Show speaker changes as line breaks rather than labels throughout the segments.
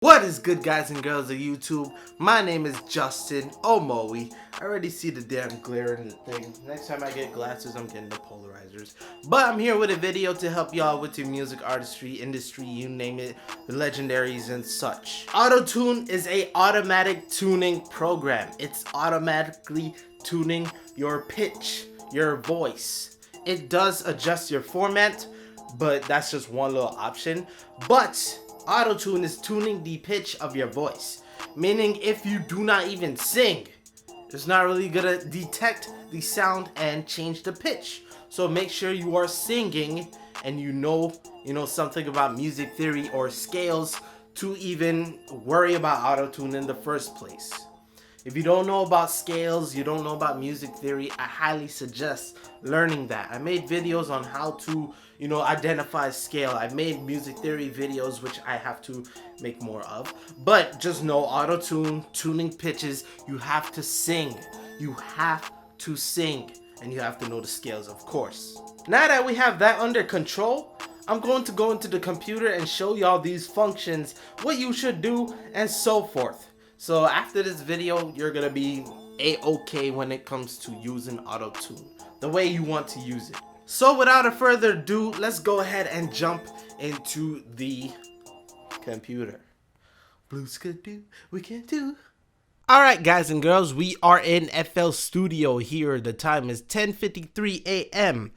What is good, guys and girls of YouTube? My name is Justin Omoi. I already see the damn glare in the thing. Next time I get glasses, I'm getting the polarizers. But I'm here with a video to help y'all with your music artistry, industry, you name it, the legendaries and such. Autotune is a automatic tuning program. It's automatically tuning your pitch, your voice. It does adjust your format, but that's just one little option. But Autotune is tuning the pitch of your voice, meaning if you do not even sing, it's not really gonna detect the sound and change the pitch. So make sure you are singing and you know something about music theory or scales to even worry about Autotune in the first place. If you don't know about scales, you don't know about music theory, I highly suggest learning that. I made videos on how to, identify scale. I made music theory videos, which I have to make more of. But just know auto-tune, tuning pitches, you have to sing. You have to sing. And you have to know the scales, of course. Now that we have that under control, I'm going to go into the computer and show y'all these functions, what you should do, and so forth. So after this video, you're gonna be a-okay when it comes to using Autotune, the way you want to use it. So without a further ado, let's go ahead and jump into the computer. Blues could do, we can do. Alright guys and girls, we are in FL Studio here. The time is 10:53 a.m.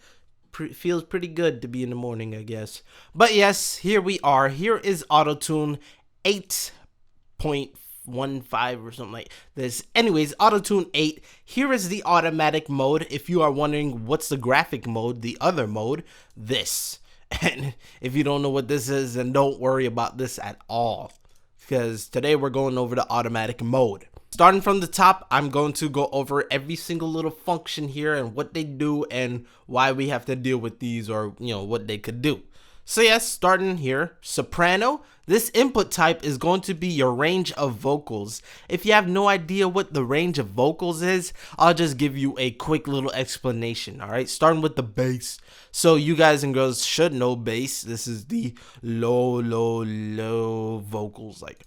Feels pretty good to be in the morning, I guess. But yes, here we are. Here is Autotune 8.15 or something like this. Anyways, Autotune 8. Here is the automatic mode. If you are wondering what's the graphic mode, the other mode, this. And if you don't know what this is, then don't worry about this at all, because today we're going over the automatic mode. Starting from the top, I'm going to go over every single little function here and what they do and why we have to deal with these, or what they could do. So yes, starting here, soprano. This input type is going to be your range of vocals. If you have no idea what the range of vocals is, I'll just give you a quick little explanation, alright? Starting with the bass. So you guys and girls should know bass. This is the low vocals, like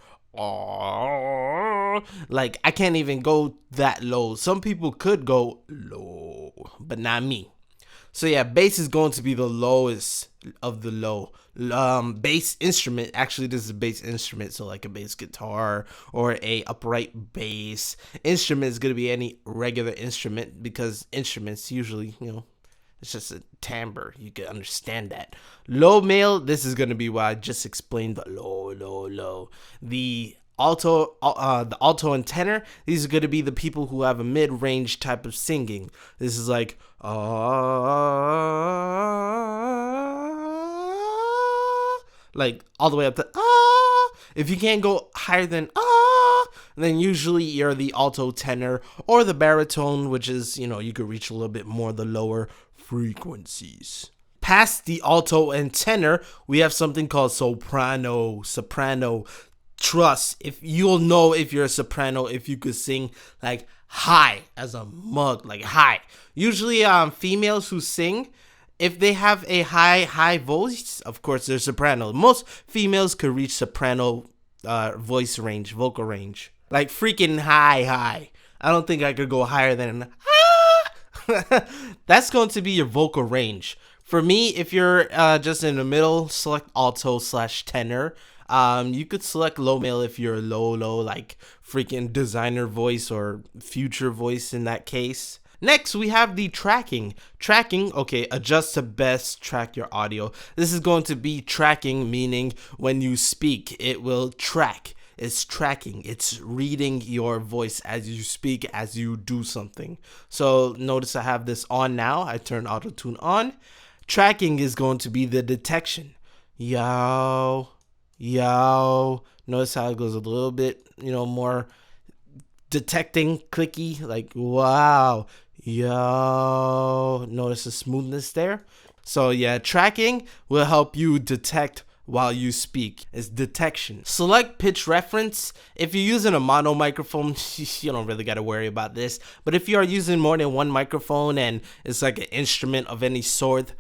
I can't even go that low. Some people could go low, but not me. So yeah, bass is going to be the lowest of the low. Bass instrument, actually this is a bass instrument, so like a bass guitar or a upright bass. Instrument is going to be any regular instrument, because instruments usually, it's just a timbre. You can understand that. Low male, this is going to be what I just explained, the low. The alto and tenor, these are going to be the people who have a mid-range type of singing. This is like all the way up to If you can't go higher than then usually you're the alto, tenor, or the baritone, which is, you could reach a little bit more the lower frequencies. Past the alto and tenor, we have something called soprano. Trust, if you'll know if you're a soprano if you could sing like high as a mug, like high. Usually females who sing, if they have a high voice, of course they're soprano. Most females could reach soprano vocal range, like freaking high. I don't think I could go higher than That's going to be your vocal range. For me, if you're just in the middle, select alto/tenor. You could select low male if you're low, like freaking designer voice or future voice in that case. Next, we have the tracking. Okay, adjust to best track your audio. This is going to be tracking, meaning when you speak, it will track. It's tracking. It's reading your voice as you speak, as you do something. So notice I have this on now. I turn Autotune on. Tracking is going to be the detection. Yo. Notice how it goes a little bit, more detecting, clicky, like wow. Yo. Notice the smoothness there. So yeah, tracking will help you detect while you speak. It's detection. Select pitch reference. If you're using a mono microphone, you don't really got to worry about this. But if you are using more than one microphone and it's like an instrument of any sort,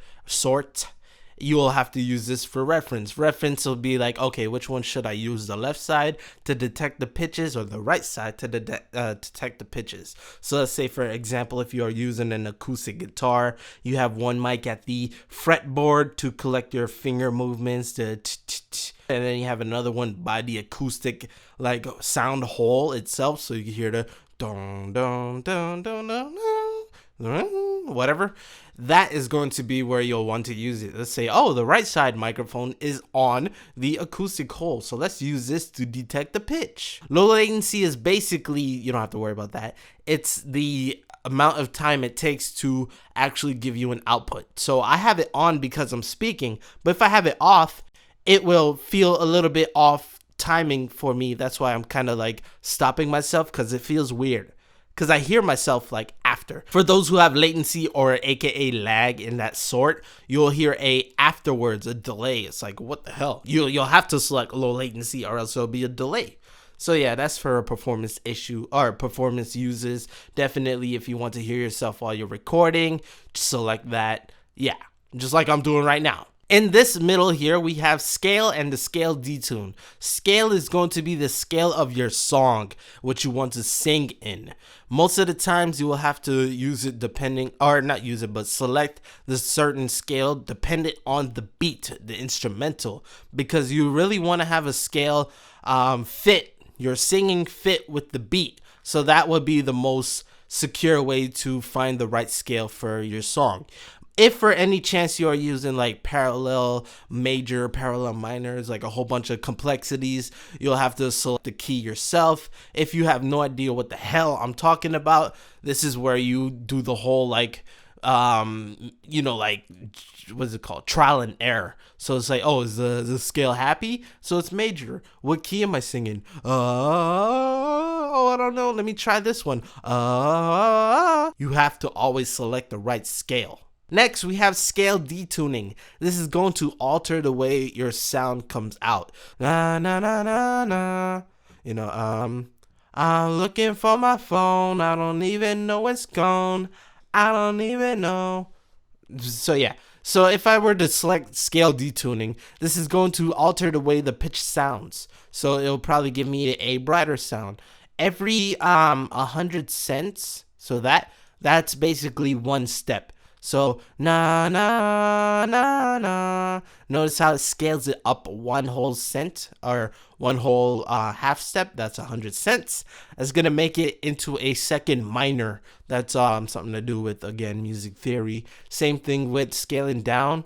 you will have to use this for reference. Reference will be like, okay, which one should I use? The left side to detect the pitches or the right side to detect the pitches? So let's say, for example, if you are using an acoustic guitar, you have one mic at the fretboard to collect your finger movements, and then you have another one by the acoustic like sound hole itself, so you can hear the dong dong dong dong dong whatever. That is going to be where you'll want to use it. Let's say, oh, the right side microphone is on the acoustic hole, so let's use this to detect the pitch. Low latency is basically, you don't have to worry about that, it's the amount of time it takes to actually give you an output. So I have it on because I'm speaking, but if I have it off, it will feel a little bit off timing for me. That's why I'm kind of like stopping myself, because it feels weird, because I hear myself like after. For those who have latency or aka lag in that sort, you'll hear a afterwards, a delay. It's like, what the hell? You'll have to select low latency or else there'll be a delay. So yeah, that's for a performance issue or performance uses. Definitely, if you want to hear yourself while you're recording, select that. Yeah, just like I'm doing right now. In this middle here, we have scale and the scale detune. Scale is going to be the scale of your song, what you want to sing in. Most of the times you will have to use it depending, or not use it, but select the certain scale dependent on the beat, the instrumental, because you really want to have a scale fit, your singing fit with the beat. So that would be the most secure way to find the right scale for your song. If for any chance you are using like parallel major, parallel minors, like a whole bunch of complexities, you'll have to select the key yourself. If you have no idea what the hell I'm talking about, this is where you do the whole like, you know, like, what's it called? Trial and error. So it's like, oh, is the scale happy? So it's major. What key am I singing? Oh, I don't know. Let me try this one. You have to always select the right scale. Next, we have scale detuning. This is going to alter the way your sound comes out. Na na na na na. You know, I'm looking for my phone. I don't even know it's gone. I don't even know. So yeah. So if I were to select scale detuning, this is going to alter the way the pitch sounds. So it'll probably give me a brighter sound. Every 100 cents. So that's basically one step. So, na, na, na, na. Notice how it scales it up one whole cent or one whole half step. That's 100 cents. That's going to make it into a second minor. That's something to do with, again, music theory. Same thing with scaling down.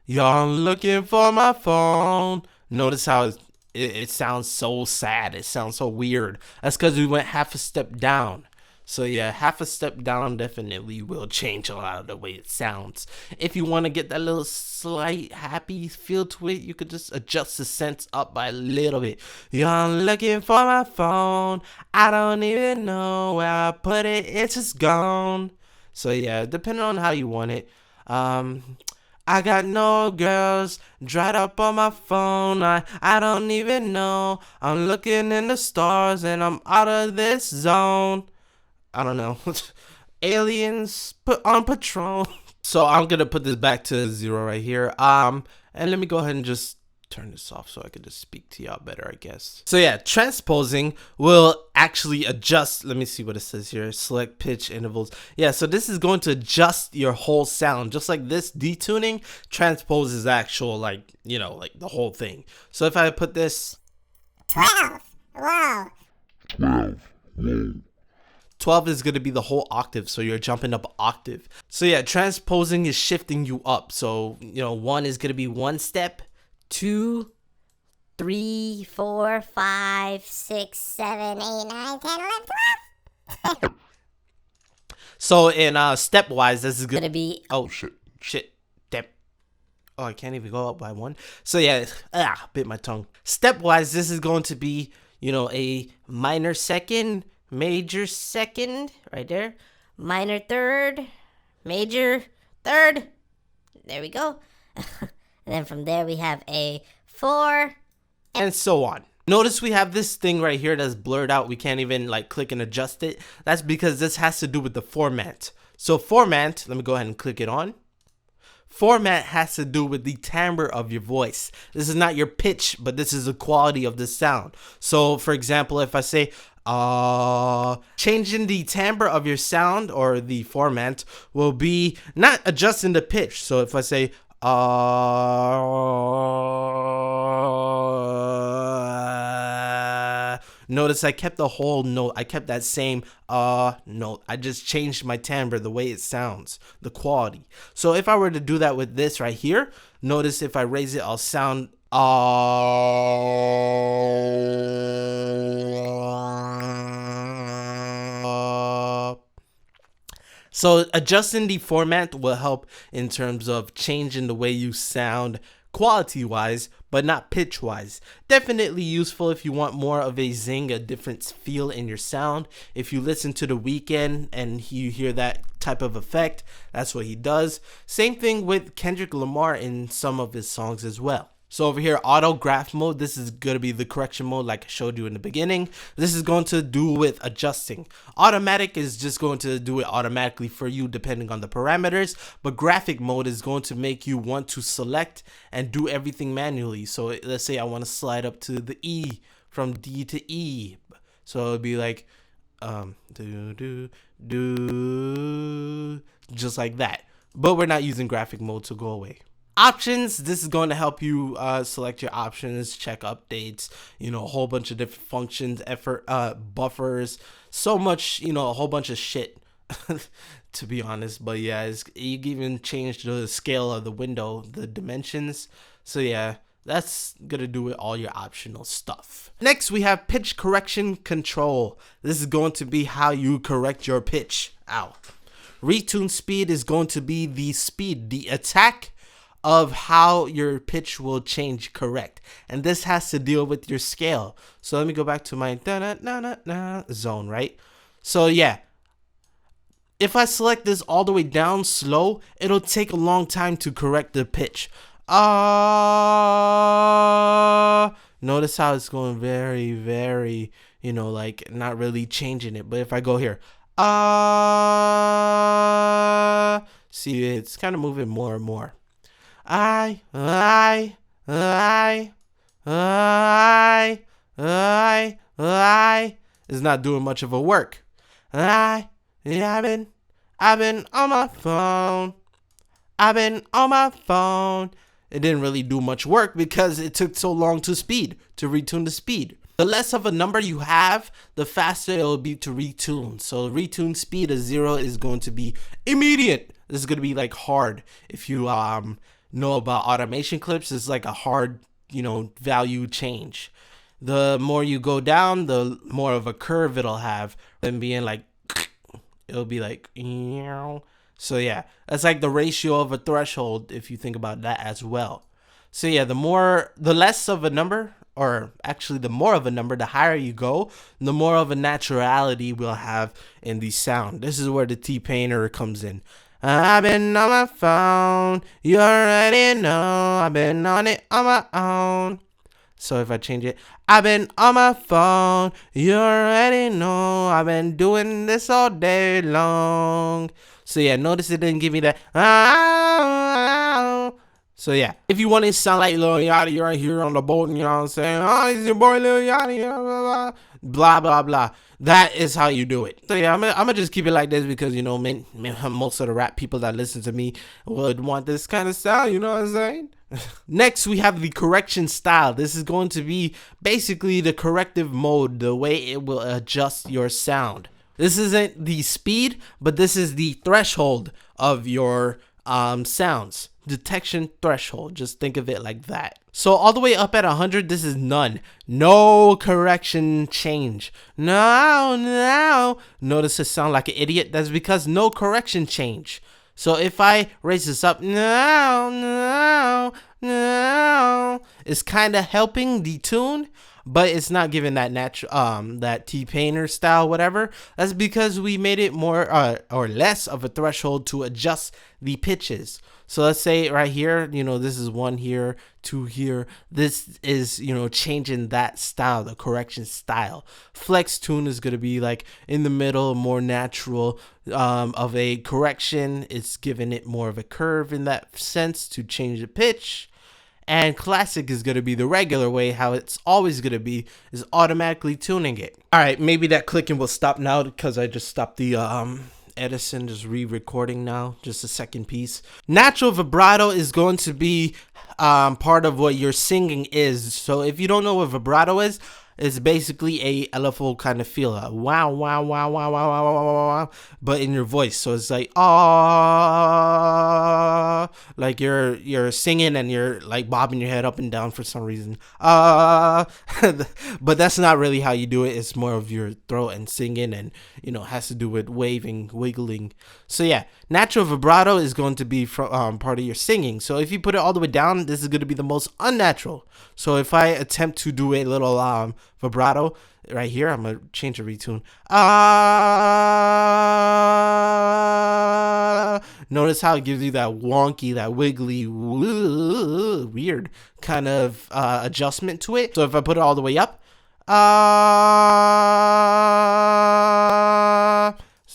Y'all looking for my phone. Notice how it sounds so sad. It sounds so weird. That's because we went half a step down. So yeah, half a step down definitely will change a lot of the way it sounds. If you want to get that little slight happy feel to it, you could just adjust the sense up by a little bit. You're looking for my phone. I don't even know where I put it. It's just gone. So yeah, depending on how you want it. I got no girls dried up on my phone. I don't even know. I'm looking in the stars and I'm out of this zone. I don't know. Aliens put on patrol. So I'm gonna put this back to 0 right here. And let me go ahead and just turn this off so I can just speak to y'all better, I guess. So yeah, transposing will actually adjust. Let me see what it says here. Select pitch intervals. Yeah, so this is going to adjust your whole sound. Just like this detuning, transpose is actual, like, you know, like the whole thing. So if I put this
12, whoa.
12, whoa.
12 is going to be the whole octave, so you're jumping up an octave. So yeah, transposing is shifting you up. So, you know, 1 is going to be 1 step.
2, 3, 4, 5, 6, 7, 8, 9, 10, 11, 12.
So in stepwise, this is
Gonna be
oh shit. Step. Oh, I can't even go up by 1. So yeah, bit my tongue. Stepwise, this is going to be, you know, a minor second, major second, right there,
minor third, major third. There we go. And then from there we have a 4.
And so on. Notice we have this thing right here that's blurred out. We can't even like click and adjust it. That's because this has to do with the format. So format, let me go ahead and click it on. Format has to do with the timbre of your voice. This is not your pitch, but this is the quality of the sound. So for example, if I say changing the timbre of your sound, or the format, will be not adjusting the pitch. So if I say notice I kept the whole note. I kept that same note. I just changed my timbre, the way it sounds, the quality. So if I were to do that with this right here, notice if I raise it, I'll sound so adjusting the format will help in terms of changing the way you sound quality wise, but not pitch wise. Definitely useful if you want more of a zing, a different feel in your sound. If you listen to The Weeknd and you hear that type of effect, that's what he does. Same thing with Kendrick Lamar in some of his songs as well. So over here, auto graph mode, this is going to be the correction mode like I showed you in the beginning. This is going to do with adjusting. Automatic is just going to do it automatically for you depending on the parameters, but graphic mode is going to make you want to select and do everything manually. So let's say I want to slide up to the E, from D to E. So it'll be like just like that. But we're not using graphic mode, to go away. Options, this is going to help you select your options, check updates, a whole bunch of different functions, buffers, so much, a whole bunch of shit, to be honest. But yeah, you can even change the scale of the window, the dimensions. So yeah, that's gonna do with all your optional stuff. Next, we have pitch correction control. This is going to be how you correct your pitch. Ow. Retune speed is going to be the speed, the attack of how your pitch will change correct, and this has to deal with your scale. So let me go back to my zone, right? So yeah, if I select this all the way down slow, it'll take a long time to correct the pitch. Notice how it's going very, very, like not really changing it. But if I go here, see, it's kind of moving more and more. It's not doing much of a work. I've been on my phone. It didn't really do much work because it took so long to retune the speed. The less of a number you have, the faster it will be to retune. So retune speed of 0 is going to be immediate. This is going to be like hard. If you know about automation clips, it's like a hard, value change. The more you go down, the more of a curve it'll have than being like, it'll be like, so yeah, that's like the ratio of a threshold if you think about that as well. So yeah, the less of a number, or actually the more of a number, the higher you go, the more of a naturality we'll have in the sound. This is where the T-Painter comes in. I've been on my phone, you already know, I've been on it on my own. So if I change it, I've been on my phone, you already know, I've been doing this all day long. So yeah, notice it didn't give me that. So yeah, if you want to sound like Lil Yachty right here on the boat, you know what I'm saying? Oh, it's your boy Lil Yachty, blah, blah, blah. That is how you do it. So yeah, I'm gonna just keep it like this because, most of the rap people that listen to me would want this kind of sound, you know what I'm saying? Next, we have the correction style. This is going to be basically the corrective mode, the way it will adjust your sound. This isn't the speed, but this is the threshold of your sounds. Detection threshold. Just think of it like that. So all the way up at 100, this is none. No correction change. No. Notice it sound like an idiot. That's because no correction change. So if I raise this up, no, it's kind of helping the tune, but it's not giving that natural that T-Painter style whatever. That's because we made it more or less of a threshold to adjust the pitches. So let's say right here, you know, this is 1 here, 2 here. This is, you know, changing that style, the correction style. Flex tune is going to be like in the middle, more natural of a correction. It's giving it more of a curve in that sense to change the pitch. And classic is going to be the regular way, how it's always going to be, is automatically tuning it. All right, maybe that clicking will stop now because I just stopped the Edison, just re-recording now, just a second piece. Natural vibrato is going to be part of what your singing is. So if you don't know what vibrato is, it's basically a LFO kind of feel, a wow, wow, wow, wow, wow, wow, wow, wow, wow, but in your voice. So it's like like you're singing and you're like bobbing your head up and down for some reason. But that's not really how you do it. It's more of your throat and singing, and you know, has to do with waving, wiggling. So yeah, natural vibrato is going to be from part of your singing. So if you put it all the way down, this is going to be the most unnatural. So if I attempt to do a little vibrato right here, I'm gonna change the retune. Notice how it gives you that wonky, that wiggly, weird kind of adjustment to it. So if I put it all the way up,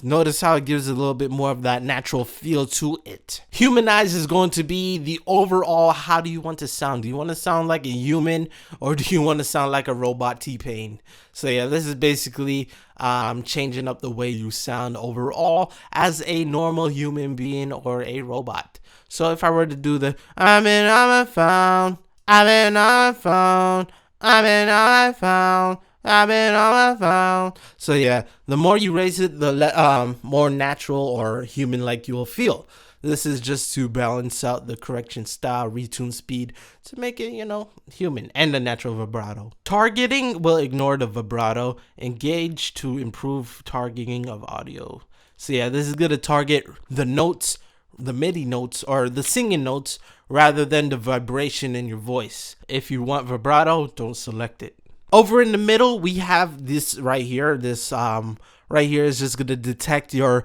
notice how it gives a little bit more of that natural feel to it. Humanize is going to be the overall, how do you want to sound? Do you want to sound like a human, or do you want to sound like a robot T-Pain? So yeah, this is basically changing up the way you sound overall as a normal human being or a robot. So if I were to do the I've been on my phone, I've been on my phone, I've been on my phone, I've been on my phone. So yeah, the more you raise it, the more natural or human-like you will feel. This is just to balance out the correction style, retune speed, to make it, you know, human, and the natural vibrato. Targeting will ignore the vibrato. Engage to improve targeting of audio. So yeah, this is going to target the notes, the MIDI notes, or the singing notes, rather than the vibration in your voice. If you want vibrato, don't select it. Over in the middle, we have this right here. This right here is just gonna detect your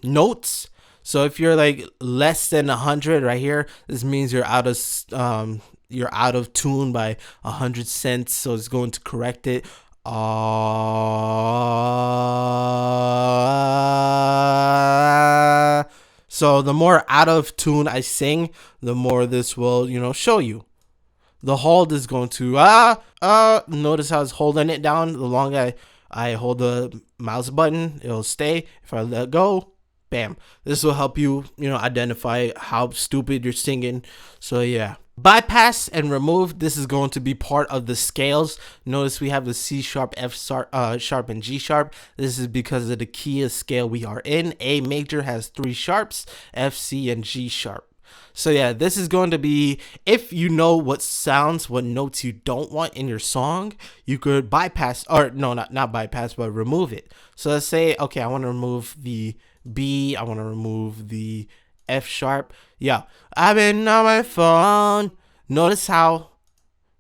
notes. So if you're like less than 100 right here, this means you're out of tune by 100 cents. So it's going to correct it. So the more out of tune I sing, the more this will, you know, show you. The hold is going to notice how it's holding it down. The longer I hold the mouse button, it'll stay. If I let go, bam. This will help you, you know, identify how stupid you're singing. So yeah. Bypass and remove, this is going to be part of the scales. Notice we have the C sharp, F sharp, and G sharp. This is because of the key of scale we are in. A major has 3 sharps, F, C, and G sharp. So yeah, this is going to be, if you know what sounds, what notes you don't want in your song, you could bypass, or no, not bypass, but remove it. So let's say, okay, I want to remove the B, I want to remove the F sharp. Yeah, I've been on my phone. Notice how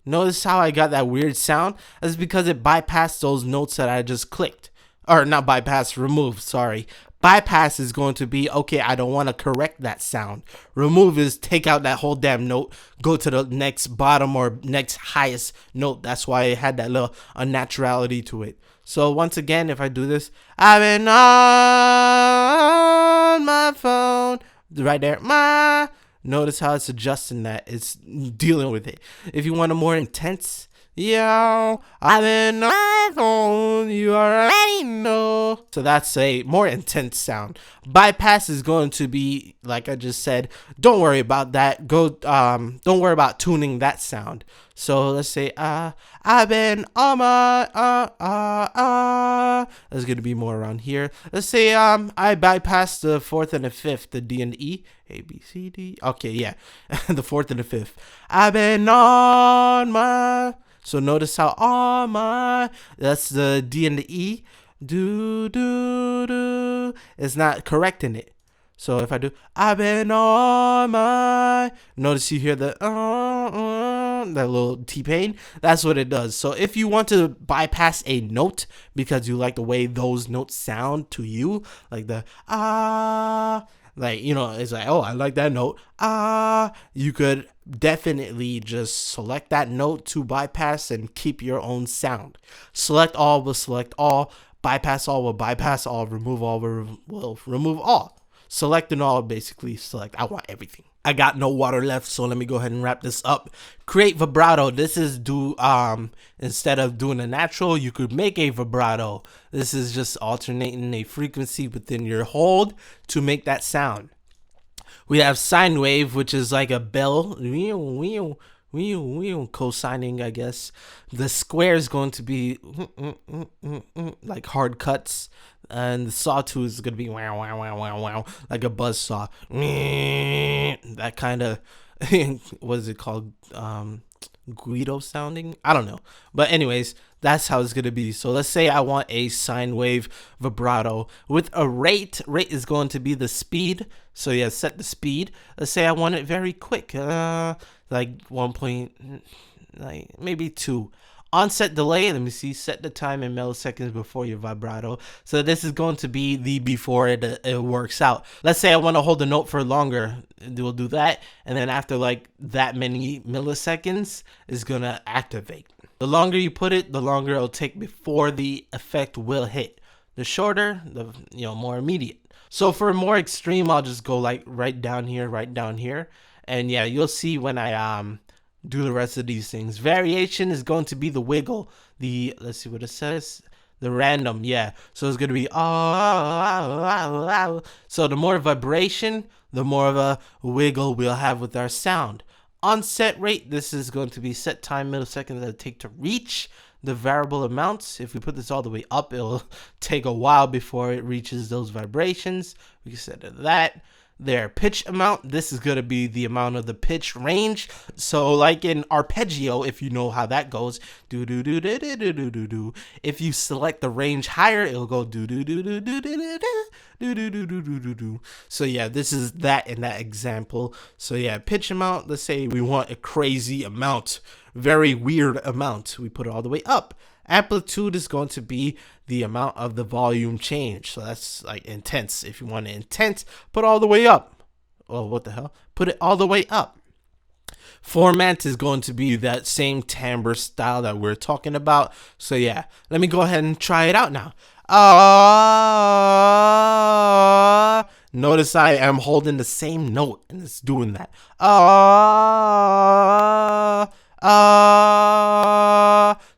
I got that weird sound? That's because it bypassed those notes that I just clicked. Or not bypass, remove, sorry. Bypass is going to be, okay, I don't want to correct that sound. Remove is take out that whole damn note, go to the next bottom or next highest note. That's why it had that little unnaturality to it. So once again, if I do this, I've been on my phone, right there, notice how it's adjusting that. It's dealing with it. If you want a more intense, yo, I've been on my phone, you already know. So that's a more intense sound. Bypass is going to be, like I just said, don't worry about that. Don't worry about tuning that sound. So let's say, I've been on my, There's going to be more around here. Let's say, I bypassed the 4th and the 5th, the D and the E, A, B, C, D. Okay, yeah, the 4th and the 5th. I've been on my. So notice how on my, that's the D and the E. Do, do, do. It's not correcting it. So if I do, I've been on my, notice you hear the that little T-Pain. That's what it does. So if you want to bypass a note because you like the way those notes sound to you, like the like, you know, it's like, oh, I like that note. You could definitely just select that note to bypass and keep your own sound. Select all will select all. Bypass all will bypass all. Remove all will remove all. Select and all, basically select. I want everything. I got no water left, so let me go ahead and wrap this up. Create vibrato. This is instead of doing a natural, you could make a vibrato. This is just alternating a frequency within your hold to make that sound. We have sine wave, which is like a bell, co-signing, I guess. The square is going to be like hard cuts, and the sawtooth is going to be wow, wow, wow, wow, wow, like a buzz saw. That kind of, what is it called? Guido sounding? I don't know. But anyways, that's how it's going to be. So let's say I want a sine wave vibrato with a rate. Rate is going to be the speed. So yeah, set the speed. Let's say I want it very quick. Like 1 point, like maybe 2. Onset delay, let me see, set the time in milliseconds before your vibrato. So this is going to be the before it works out. Let's say I want to hold the note for longer. We'll do that. And then after like that many milliseconds is going to activate. The longer you put it, the longer it'll take before the effect will hit. The shorter, the more immediate. So for more extreme, I'll just go like right down here. And yeah, you'll see when I do the rest of these things. Variation is going to be the wiggle. Let's see what it says. The random, yeah. So it's going to be So the more vibration, the more of a wiggle we'll have with our sound. Onset rate, this is going to be set time milliseconds that it take to reach the variable amounts. If we put this all the way up, it'll take a while before it reaches those vibrations. We can set that. Their pitch amount, this is going to be the amount of the pitch range. So like in arpeggio, if you know how that goes, do do do do do do do do do. If you select the range higher, it'll go do do do do do do do do do do do do do do. So yeah, this is that in that example. So yeah, pitch amount, let's say we want a crazy amount, very weird amount. We put it all the way up. Amplitude is going to be the amount of the volume change. So that's like intense. If you want it intense, put all the way up. Oh, what the hell? Put it all the way up. Format is going to be that same timbre style that we're talking about. So yeah, let me go ahead and try it out now. Notice I am holding the same note and it's doing that.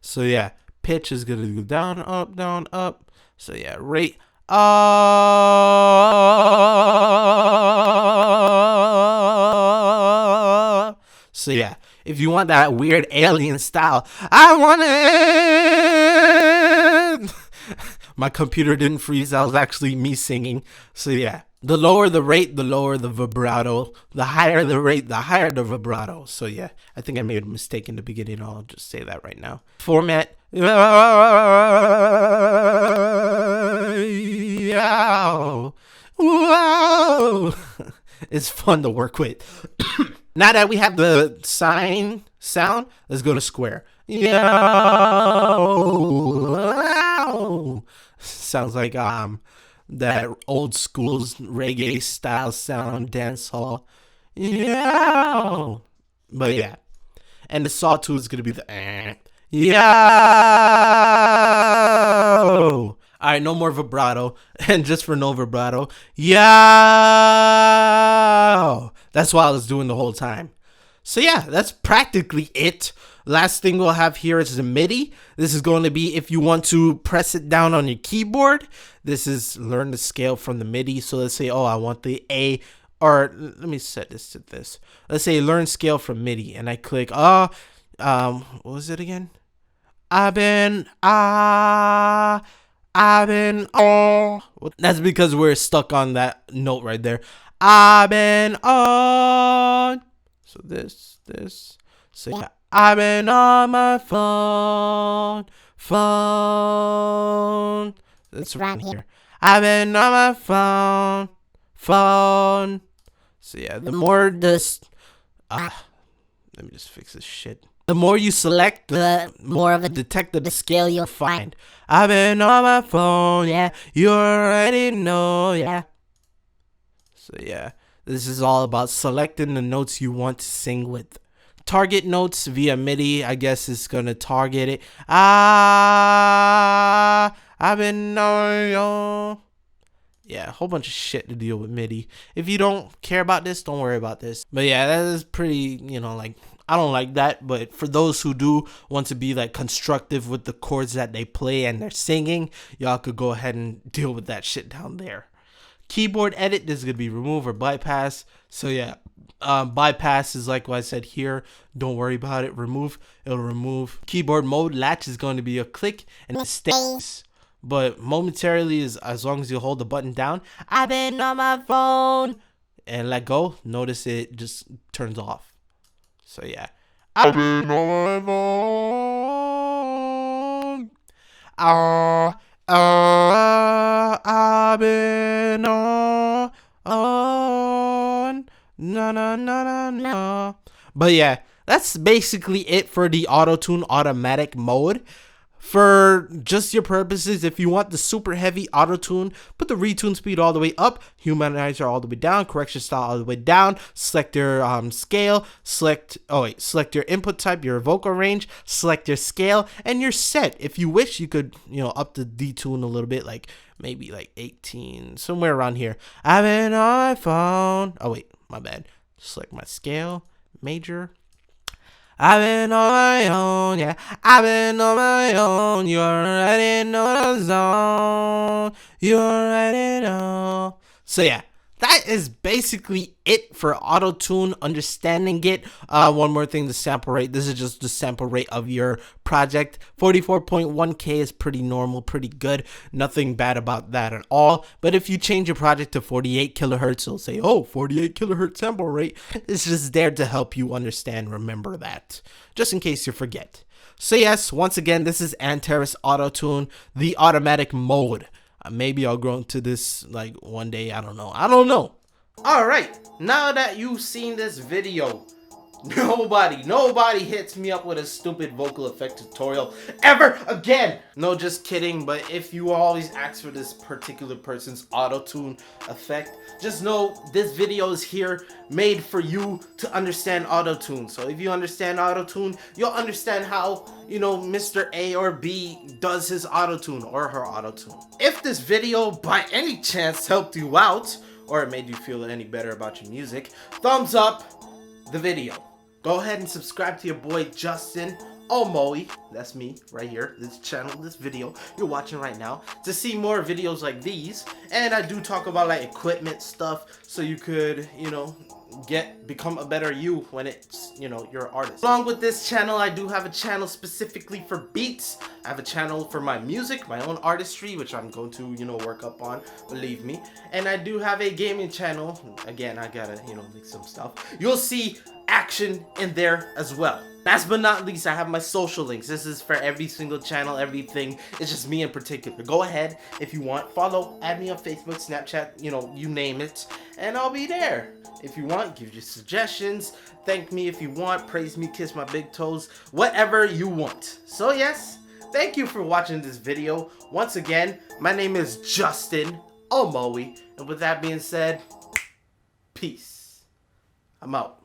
So yeah, pitch is gonna go down, up. So yeah, rate. So yeah, if you want that weird alien style, I want it. My computer didn't freeze. That was actually me singing. So yeah, the lower the rate, the lower the vibrato. The higher the rate, the higher the vibrato. So yeah, I think I made a mistake in the beginning. I'll just say that right now. Format. It's fun to work with. Now that we have the sine sound, let's go to square. Sounds like that old school's reggae style sound, dance hall. But yeah, and the sawtooth is gonna be the All right, no more vibrato. And just for no vibrato, that's what I was doing the whole time. So yeah, that's practically it. Last thing we'll have here is the MIDI. This is going to be if you want to press it down on your keyboard. This is learn the scale from the MIDI. So let's say, I want the A, or let me set this to this. Let's say learn scale from MIDI, and I click, what was it again? I've been, That's because we're stuck on that note right there. I've been on. So this. So yeah, I've been on my phone. That's right here. I've been on my phone. So yeah, the more this let me just fix this shit. The more you select, the more of a detect the scale you'll find. I've been on my phone, yeah. You already know, yeah. So yeah, this is all about selecting the notes you want to sing with. Target notes via MIDI, I guess is gonna target it. I've been on your... Yeah, a whole bunch of shit to deal with MIDI. If you don't care about this, don't worry about this. But yeah, that is pretty, like, I don't like that. But for those who do want to be like constructive with the chords that they play and they're singing, y'all could go ahead and deal with that shit down there. Keyboard edit, this is going to be remove or bypass. So yeah, bypass is like what I said here. Don't worry about it. Remove, it'll remove. Keyboard mode, latch is going to be a click and it stays. But momentarily, is as long as you hold the button down, I've been on my phone, and let go, notice it just turns off. So yeah, I've been on my phone. I've been on. No. But yeah, that's basically it for the auto-tune automatic mode. For just your purposes, if you want the super heavy auto-tune, put the retune speed all the way up, humanizer all the way down, correction style all the way down, select your scale, select your input type, your vocal range, select your scale, and you're set. If you wish, you could, up the detune a little bit, like maybe like 18, somewhere around here. I've been on my phone. Oh wait, my bad. Select my scale, major. I've been on my own, yeah. I've been on my own. You already know the zone. You already know. So yeah, that is basically it for auto-tune, understanding it. One more thing, the sample rate. This is just the sample rate of your project. 44.1K is pretty normal, pretty good. Nothing bad about that at all. But if you change your project to 48 kilohertz, it'll say, oh, 48 kilohertz sample rate. It's just there to help you understand, remember that, just in case you forget. So yes, once again, this is Antares Autotune, the automatic mode. Maybe I'll grow into this like one day. I don't know. Alright, now that you've seen this video, nobody hits me up with a stupid vocal effect tutorial ever again. No, just kidding. But if you always ask for this particular person's auto-tune effect, just know this video is here made for you to understand auto-tune. So if you understand auto-tune, you'll understand how, Mr. A or B does his auto-tune or her auto-tune. If this video by any chance helped you out, or it made you feel any better about your music, thumbs up the video. Go ahead and subscribe to your boy Justin Omoi, that's me right here, this channel, this video you're watching right now, to see more videos like these. And I do talk about like equipment stuff, so you could, become a better you when it's, you're an artist. Along with this channel, I do have a channel specifically for beats. I have a channel for my music, my own artistry, which I'm going to, work up on, believe me. And I do have a gaming channel. Again, I gotta, make some stuff. You'll see action in there as well. Last but not least, I have my social links. This is for every single channel, everything. It's just me in particular. Go ahead if you want, follow, add me on Facebook, Snapchat, you name it, and I'll be there. If you want, give you suggestions, thank me if you want, praise me, kiss my big toes, whatever you want. So yes, thank you for watching this video. Once again, my name is Justin Omoi, and with that being said, peace. I'm out.